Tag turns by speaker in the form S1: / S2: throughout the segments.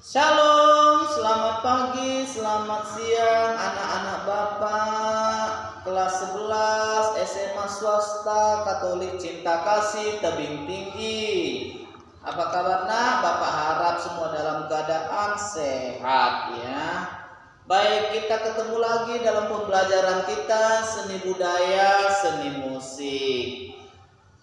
S1: Shalom, selamat pagi, selamat siang anak-anak Bapak kelas 11 SMA swasta Katolik Cinta Kasih Tebing Tinggi. Apa kabar nak? Bapak harap semua dalam keadaan sehat ya. Baik, kita ketemu lagi dalam pembelajaran kita seni budaya, seni musik.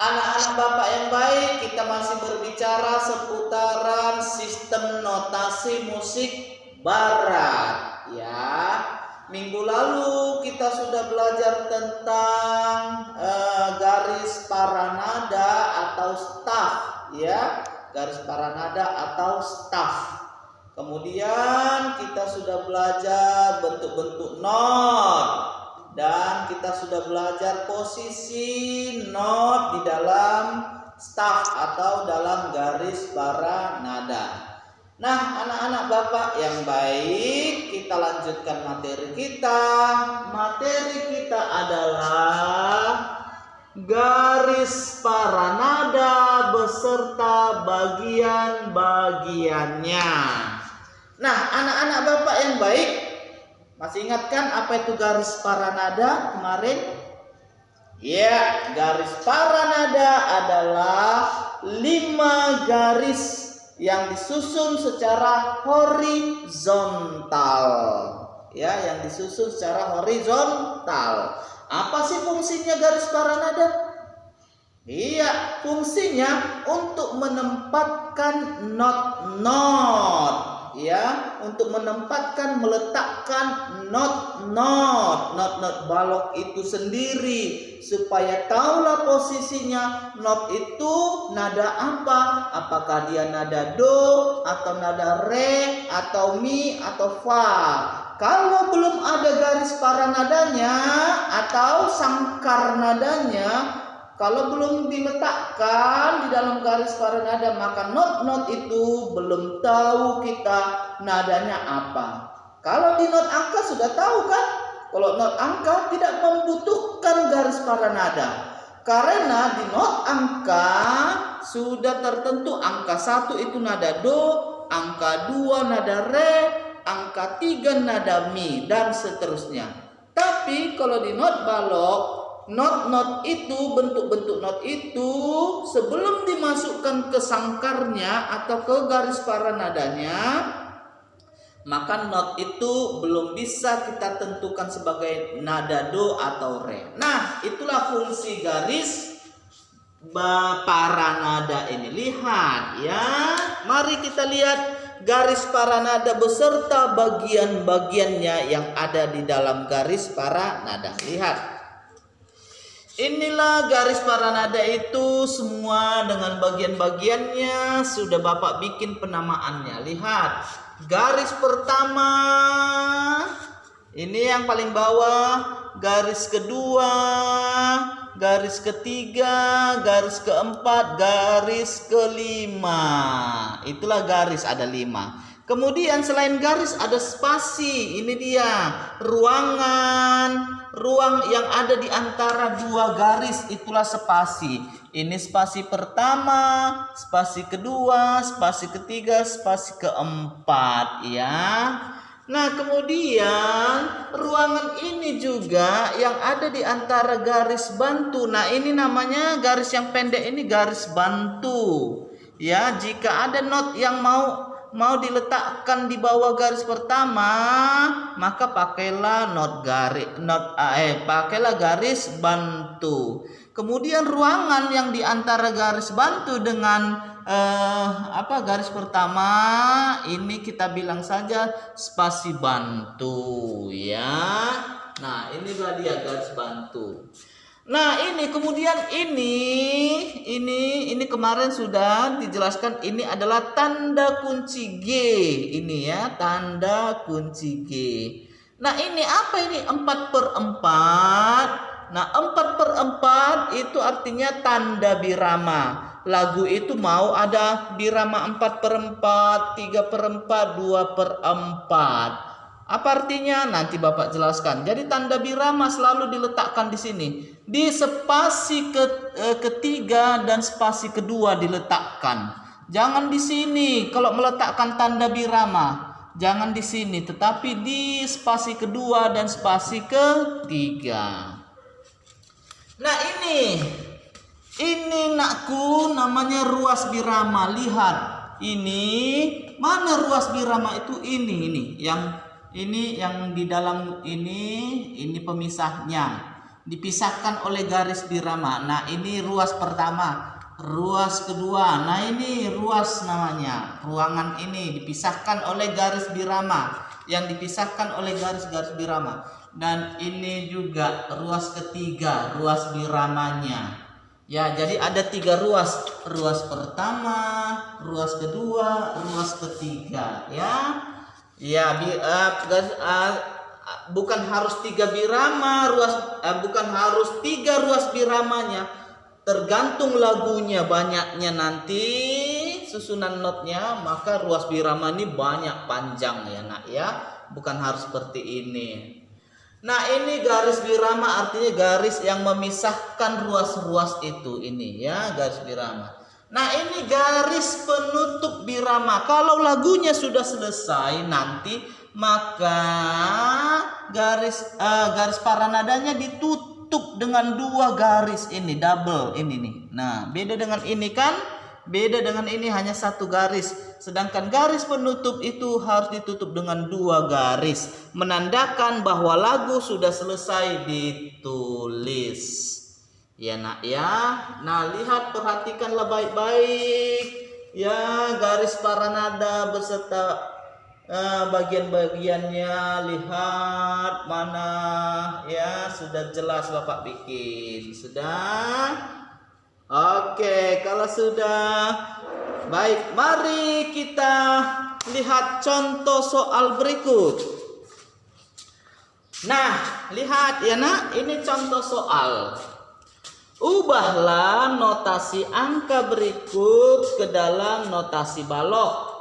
S1: Anak-anak Bapak yang baik, kita masih berbicara seputaran sistem notasi musik barat ya. Minggu lalu kita sudah belajar tentang garis paranada atau staff ya. Garis paranada atau staff. Kemudian kita sudah belajar bentuk-bentuk not. Dan kita sudah belajar posisi not di dalam staff atau dalam garis paranada. Nah, anak-anak Bapak yang baik, kita lanjutkan materi kita. Materi kita adalah garis paranada beserta bagian-bagiannya. Nah, anak-anak Bapak yang baik, masih ingat kan apa itu garis paranada kemarin? Ya, garis paranada adalah 5 garis yang disusun secara horizontal. Ya, yang disusun secara horizontal. Apa sih fungsinya garis paranada? Iya, fungsinya untuk menempatkan not-not. Ya, untuk menempatkan, meletakkan not-not balok itu sendiri supaya tahulah posisinya not itu nada apa, apakah dia nada do atau nada re atau mi atau fa. Kalau belum ada garis paranadanya atau sangkar nadanya, kalau belum diletakkan di dalam garis paranada, maka not-not itu belum tahu kita nadanya apa. Kalau di not angka sudah tahu kan? Kalau not angka tidak membutuhkan garis paranada. Karena di not angka sudah tertentu, angka 1 itu nada do, angka 2 nada re, angka 3 nada mi, dan seterusnya. Tapi kalau di not balok, not itu, bentuk-bentuk not itu sebelum dimasukkan ke sangkarnya atau ke garis paranadanya, maka not itu belum bisa kita tentukan sebagai nada do atau re. Nah, itulah fungsi garis paranada ini. Lihat ya, mari kita lihat garis paranada beserta bagian-bagiannya yang ada di dalam garis paranada. Lihat. Inilah garis paranada itu semua dengan bagian-bagiannya, sudah Bapak bikin penamaannya. Lihat, garis pertama ini yang paling bawah, garis kedua, garis ketiga, garis keempat, garis kelima. Itulah garis, ada 5. Kemudian selain garis ada spasi. Ini dia ruang yang ada di antara 2 garis, itulah spasi. Ini spasi pertama, spasi kedua, spasi ketiga, spasi keempat ya. Nah, kemudian ruangan ini juga yang ada di antara garis bantu. Nah, ini namanya garis yang pendek ini garis bantu. Ya, jika ada not yang mau diletakkan di bawah garis pertama, maka pakailah pakailah garis bantu. Kemudian ruangan yang di antara garis bantu dengan garis pertama ini kita bilang saja spasi bantu ya. Nah, inilah dia garis bantu. Nah, ini kemudian ini kemarin sudah dijelaskan, ini adalah tanda kunci G. Ini ya, tanda kunci G. Nah, ini apa ini? 4/4. Nah, 4/4 itu artinya tanda birama. Lagu itu mau ada birama 4/4, 3/4, 2/4. Apa artinya? Nanti Bapak jelaskan. Jadi tanda birama selalu diletakkan di sini. Di spasi ketiga dan spasi kedua diletakkan. Jangan di sini kalau meletakkan tanda birama. Jangan di sini, tetapi di spasi kedua dan spasi ketiga. Nah ini nakku namanya ruas birama. Lihat, ini mana ruas birama itu? Ini yang di dalam ini pemisahnya. Dipisahkan oleh garis birama. Nah ini ruas pertama, ruas kedua. Nah ini ruas namanya. Ruangan ini dipisahkan oleh garis birama. Yang dipisahkan oleh garis-garis birama. Dan ini juga ruas ketiga, ruas biramanya. Ya, jadi ada 3 ruas. Ruas pertama, ruas kedua, ruas ketiga. Ya, bukan harus 3 birama, bukan harus 3 ruas biramanya. Tergantung lagunya banyaknya nanti susunan notnya, maka ruas birama ini banyak panjang ya nak ya. Bukan harus seperti ini. Nah ini garis birama artinya garis yang memisahkan ruas-ruas itu, ini ya garis birama. Nah ini garis penutup birama. Kalau lagunya sudah selesai nanti maka garis paranadanya ditutup dengan 2 garis ini, double ini nih. Nah beda dengan ini kan, beda dengan ini hanya 1 garis. Sedangkan garis penutup itu harus ditutup dengan 2 garis, menandakan bahwa lagu sudah selesai ditulis. Ya nak ya. Nah lihat, perhatikanlah baik-baik ya garis paranada beserta bagian-bagiannya. Lihat mana ya, sudah jelas Bapak bikin. Sudah? Oke, kalau sudah baik, mari kita lihat contoh soal berikut. Nah, lihat ya nak, ini contoh soal. Ubahlah notasi angka berikut ke dalam notasi balok.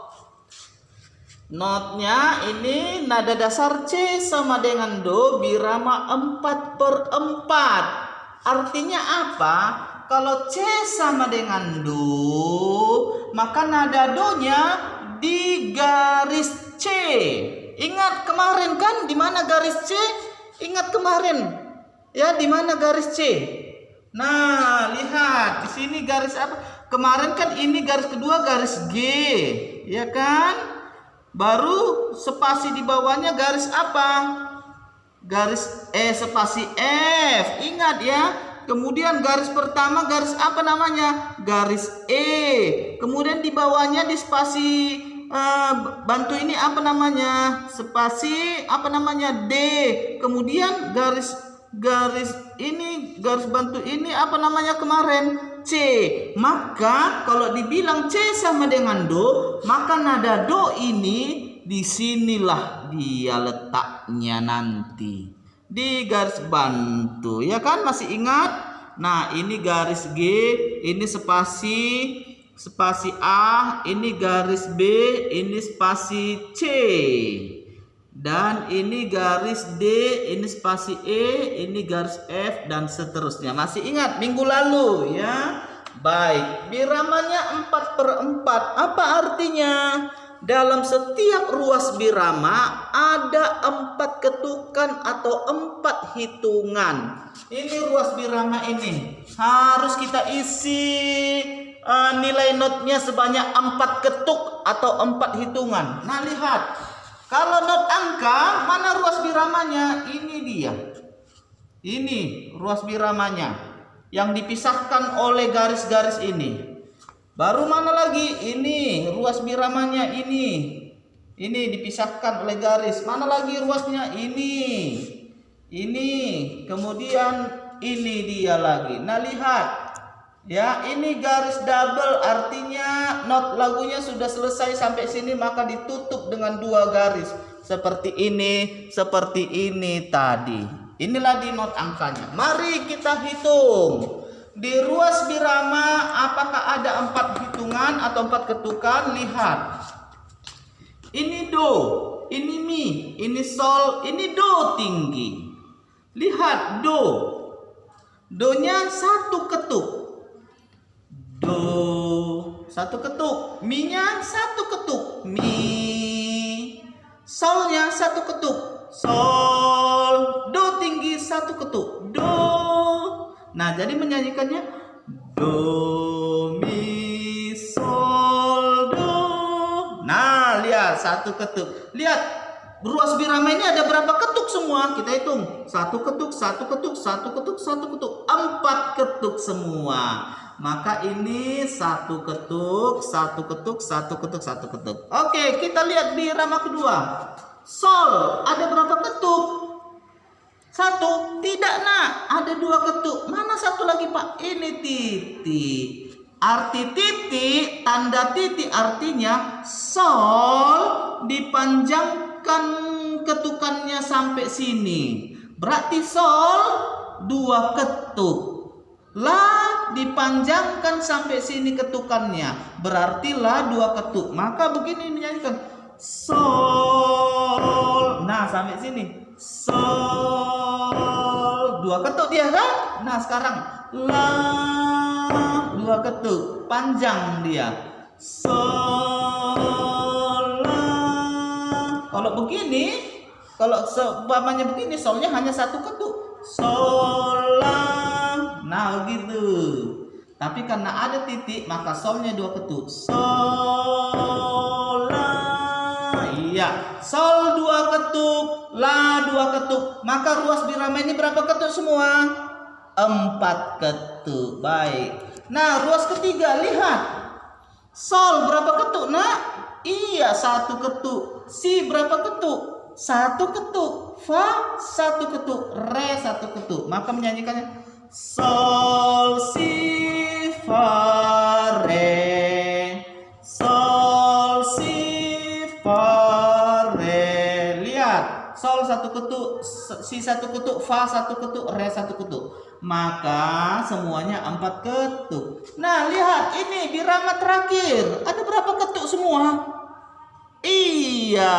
S1: Notnya ini nada dasar C sama dengan Do birama 4/4. Artinya apa? Kalau C sama dengan Do, maka nada Do-nya di garis C. Ingat kemarin kan di mana garis C? Ingat kemarin ya, di mana garis C? Nah, lihat di sini garis apa? Kemarin kan ini garis kedua garis G, ya kan? Baru spasi di bawahnya garis apa? Garis spasi F. Ingat ya. Kemudian garis pertama garis apa namanya? Garis E. Kemudian di bawahnya di spasi bantu ini apa namanya? Spasi apa namanya? D. Kemudian garis ini garis bantu ini apa namanya kemarin? C. Maka kalau dibilang C sama dengan Do, maka nada Do ini disinilah dia letaknya nanti di garis bantu, ya kan? Masih ingat? Nah ini garis G, ini spasi A, ini garis B, ini spasi C, dan ini garis D, ini spasi E, ini garis F, dan seterusnya. Masih ingat minggu lalu ya? Baik, biramanya 4/4. Apa artinya? Dalam setiap ruas birama ada 4 ketukan atau 4 hitungan. Ini ruas birama ini harus kita isi nilai notnya sebanyak 4 ketuk atau 4 hitungan. Nah lihat, kalau not angka mana ruas biramanya? Ini dia. Ini ruas biramanya yang dipisahkan oleh garis-garis ini. Baru mana lagi? Ini ruas biramanya ini. Ini dipisahkan oleh garis. Mana lagi ruasnya? Ini. Kemudian ini dia lagi. Nah lihat. Ya, ini garis double artinya not lagunya sudah selesai sampai sini maka ditutup dengan 2 garis. Seperti ini tadi. Inilah di not angkanya. Mari kita hitung. Di ruas birama apakah ada 4 hitungan atau 4 ketukan? Lihat. Ini Do, ini Mi, ini Sol, ini Do tinggi. Lihat Do. Do-nya 1 ketuk. Do, satu ketuk. Mi-nya satu ketuk. Mi. Solnya satu ketuk. Sol. Do tinggi satu ketuk. Do. Nah, jadi menyanyikannya do, mi, sol, do. Nah, lihat satu ketuk. Lihat, ruas birama ini ada berapa ketuk semua? Kita hitung. Satu ketuk, satu ketuk, satu ketuk, satu ketuk. 4 ketuk semua. Maka ini satu ketuk, satu ketuk, satu ketuk, satu ketuk. Oke, kita lihat birama kedua. Sol, ada berapa ketuk? Satu. Tidak, nak. Ada 2 ketuk. Mana satu lagi, Pak? Ini titik. Arti titik, tanda titik artinya sol dipanjangkan ketukannya sampai sini. Berarti sol 2 ketuk. La dipanjangkan sampai sini ketukannya. Berarti la 2 ketuk. Maka begini menyanyikan. Sol. Nah, sampai sini. Sol. 2 ketuk dia kan? Nah, sekarang la 2 ketuk. Panjang dia. Sol, la. Kalau begini, kalau seumpamanya begini, solnya hanya 1 ketuk. Sol, la. Nah, gitu. Tapi karena ada titik, maka solnya 2 ketuk. Sol, la. Iya, sol 2 ketuk, la 2 ketuk. Maka ruas birama ini berapa ketuk semua? 4 ketuk. Baik. Nah, ruas ketiga, lihat. Sol berapa ketuk, nak? Iya, 1 ketuk. Si berapa ketuk? 1 ketuk. Fa 1 ketuk. Re 1 ketuk. Maka menyanyikannya sol, si, fa, re. Sol, si, fa, re. Lihat. Sol 1 ketuk, si 1 ketuk, fa 1 ketuk, re 1 ketuk. Maka semuanya 4 ketuk. Nah, lihat ini birama terakhir. Ada berapa ketuk semua? Iya,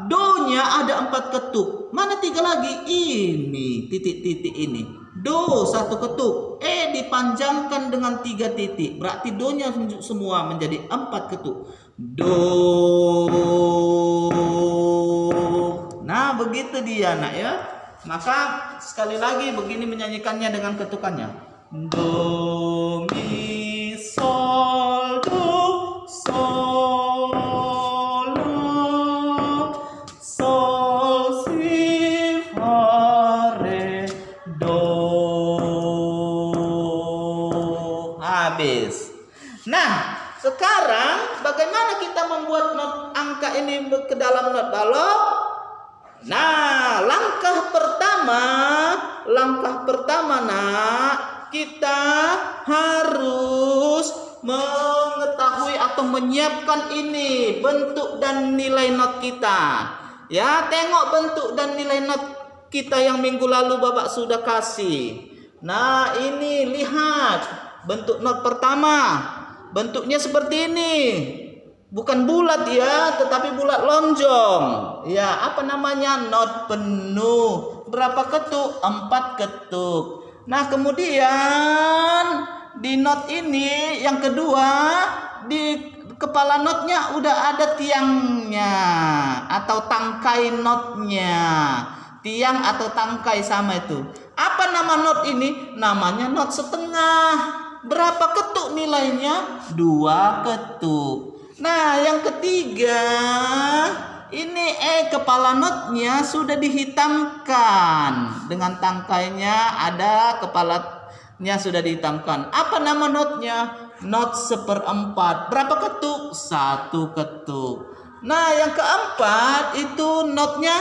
S1: do-nya ada 4 ketuk. Mana 3 lagi? Ini, titik-titik ini. Do 1 ketuk. Dipanjangkan dengan 3 titik. Berarti do-nya semua menjadi 4 ketuk. Do. Nah, begitu dia, nak ya. Maka sekali lagi begini menyanyikannya dengan ketukannya. Do, mi, sol, do, sol, la, sol, si, fa, re, do. Habis. Nah, sekarang bagaimana kita membuat not angka ini ke dalam not balok? Nah, langkah pertama, nak, kita harus mengetahui atau menyiapkan ini bentuk dan nilai not kita. Ya, tengok bentuk dan nilai not kita yang minggu lalu Bapak sudah kasih. Nah, ini lihat bentuk not pertama. Bentuknya seperti ini. Bukan bulat ya, tetapi bulat lonjong. Ya, apa namanya? Not penuh. Berapa ketuk? 4 ketuk. Nah, kemudian di not ini yang kedua, di kepala notnya udah ada tiangnya atau tangkai notnya. Tiang atau tangkai sama itu. Apa nama not ini? Namanya not setengah. Berapa ketuk nilainya? 2 ketuk. Nah, yang ketiga, ini kepala notnya sudah dihitamkan. Dengan tangkainya ada kepalanya sudah dihitamkan. Apa nama notnya? Not 1/4. Berapa ketuk? 1 ketuk. Nah, yang keempat itu notnya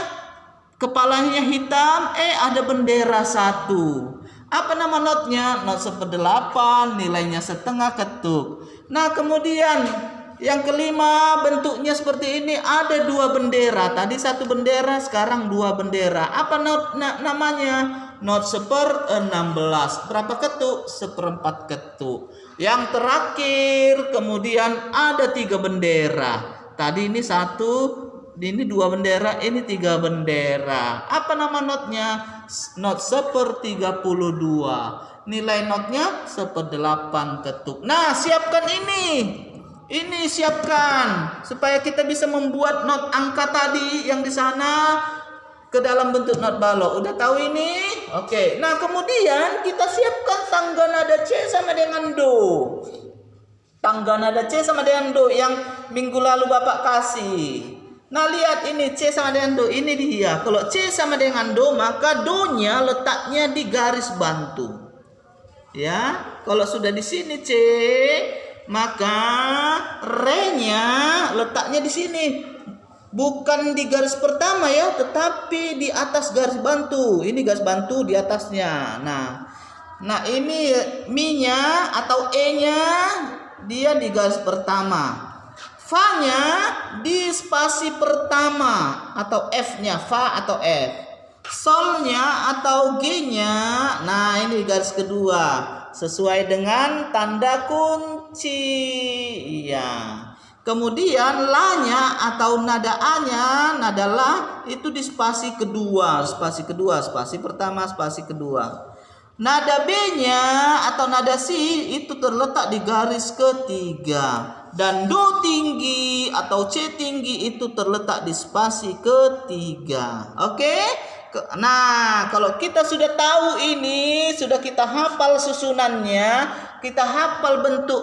S1: kepalanya hitam, ada bendera 1. Apa nama notnya? Not 1/8, nilainya setengah ketuk. Nah, kemudian yang kelima bentuknya seperti ini, ada 2 bendera. Tadi 1 bendera, sekarang 2 bendera. Apa not namanya? Not 1/16. Berapa ketuk? 1/4 ketuk. Yang terakhir kemudian ada 3 bendera. Tadi ini 1, ini 2 bendera, ini 3 bendera. Apa nama notnya? Not 1/32. Nilai notnya 1/8 ketuk. Nah, siapkan ini. Ini siapkan supaya kita bisa membuat not angka tadi yang di sana ke dalam bentuk not balok. Udah tahu ini? Oke. Nah, kemudian kita siapkan tangga nada C sama dengan do. Tangga nada C sama dengan do yang minggu lalu Bapak kasih. Nah, lihat ini C sama dengan do. Ini dia. Kalau C sama dengan do, maka do-nya letaknya di garis bantu. Ya, kalau sudah di sini C, maka re-nya letaknya di sini. Bukan di garis pertama ya, tetapi di atas garis bantu. Ini garis bantu di atasnya. Nah ini mi-nya atau e-nya dia di garis pertama. Fa-nya di spasi pertama atau F-nya, fa atau F. Sol-nya atau G-nya, nah ini garis kedua. Sesuai dengan tanda kunci. Iya. Kemudian la-nya atau nada a-nya, nada la itu di spasi kedua, spasi pertama, spasi kedua. Nada b-nya atau nada si itu terletak di garis ketiga. Dan do tinggi atau c tinggi itu terletak di spasi ketiga. Oke? Nah, kalau kita sudah tahu ini, sudah kita hafal susunannya, kita hafal bentuk